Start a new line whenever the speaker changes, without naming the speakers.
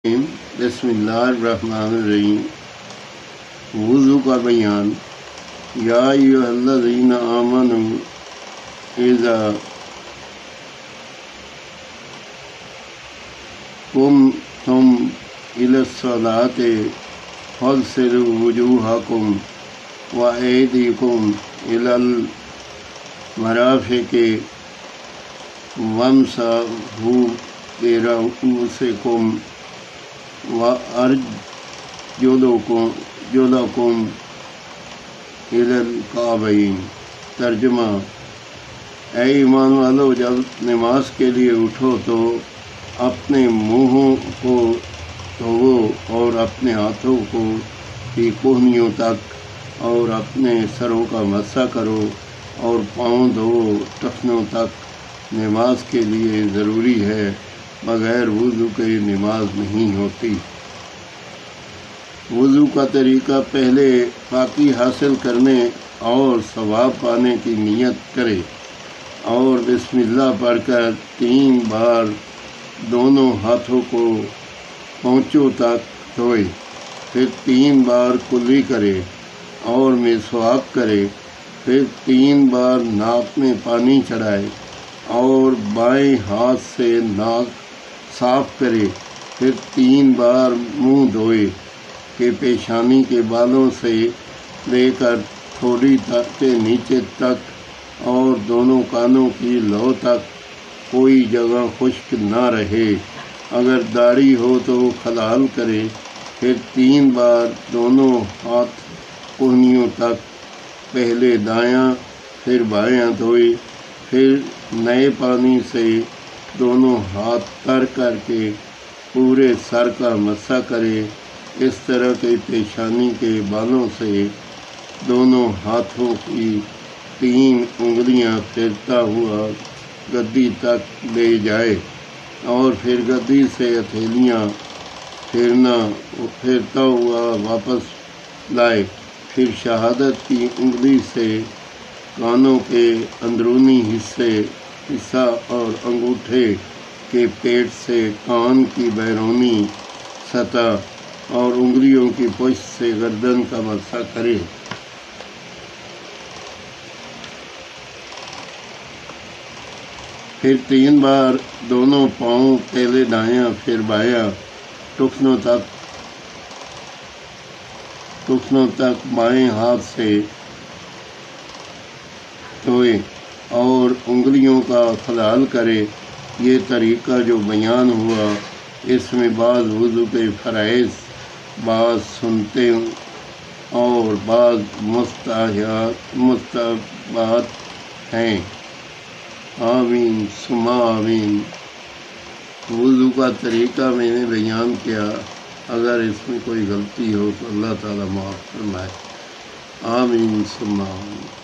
بسم اللہ الرحمن الرحیم۔ وضو کا بیان۔ یا ایھا الذین آمنوا اذا قمتم الی الصلاۃ فاغسلوا وجوہکم وایدیکم الی المرافق وامسحوا برؤوسکم وَأَرْجُلَكُمْ إِلَى الْكَعْبَيْنِ۔ ترجمہ: اے ایمان والو، جب نماز کے لیے اٹھو تو اپنے منہوں کو دھوؤ اور اپنے ہاتھوں کو کی کوہنیوں تک اور اپنے سروں کا مسح کرو اور پاؤں دھوؤ ٹخنوں تک۔ نماز کے لیے ضروری ہے، بغیر وضو کے نماز نہیں ہوتی۔ وضو کا طریقہ: پہلے پاکی حاصل کرنے اور ثواب پانے کی نیت کرے اور بسم اللہ پڑھ کر 3 بار دونوں ہاتھوں کو پونچھوں تک دھوئے، پھر 3 بار کلی کرے اور مسواک کرے، پھر 3 بار ناک میں پانی چڑھائے اور بائیں ہاتھ سے ناک صاف کرے، پھر 3 بار منہ دھوئے کہ پیشانی کے بالوں سے لے کر تھوڑی کے نیچے تک اور دونوں کانوں کی لو تک کوئی جگہ خشک نہ رہے۔ اگر داڑھی ہو تو خلال کرے، پھر 3 بار دونوں ہاتھ کوہنیوں تک پہلے دایاں پھر بایاں دھوئے، پھر نئے پانی سے دونوں ہاتھ تر کر کے پورے سر کا مسح کرے۔ اس طرح کے پیشانی کے بالوں سے دونوں ہاتھوں کی 3 انگلیاں پھرتا ہوا گدی تک لے جائے اور پھر گدی سے ہتھیلیاں پھرتا ہوا واپس لائے۔ پھر شہادت کی انگلی سے کانوں کے اندرونی حصہ اور انگوٹھے کے پیٹ سے کان کی بیرونی سطح اور انگلیوں کی پشت سے گردن کا مسح کرے۔ پھر 3 بار دونوں پاؤں پہلے دایاں پھر بایاں ٹخنوں تک بائیں ہاتھ سے دھوئے اور انگلیوں کا خلال کرے۔ یہ طریقہ جو بیان ہوا، اس میں بعض وضو کے فرائض، بعض سنتیں اور بعض مستحبات ہیں۔ آمین ثم آمین۔ وضو کا طریقہ میں نے بیان کیا، اگر اس میں کوئی غلطی ہو تو اللہ تعالیٰ معاف فرمائے۔ آمین ثم آمین۔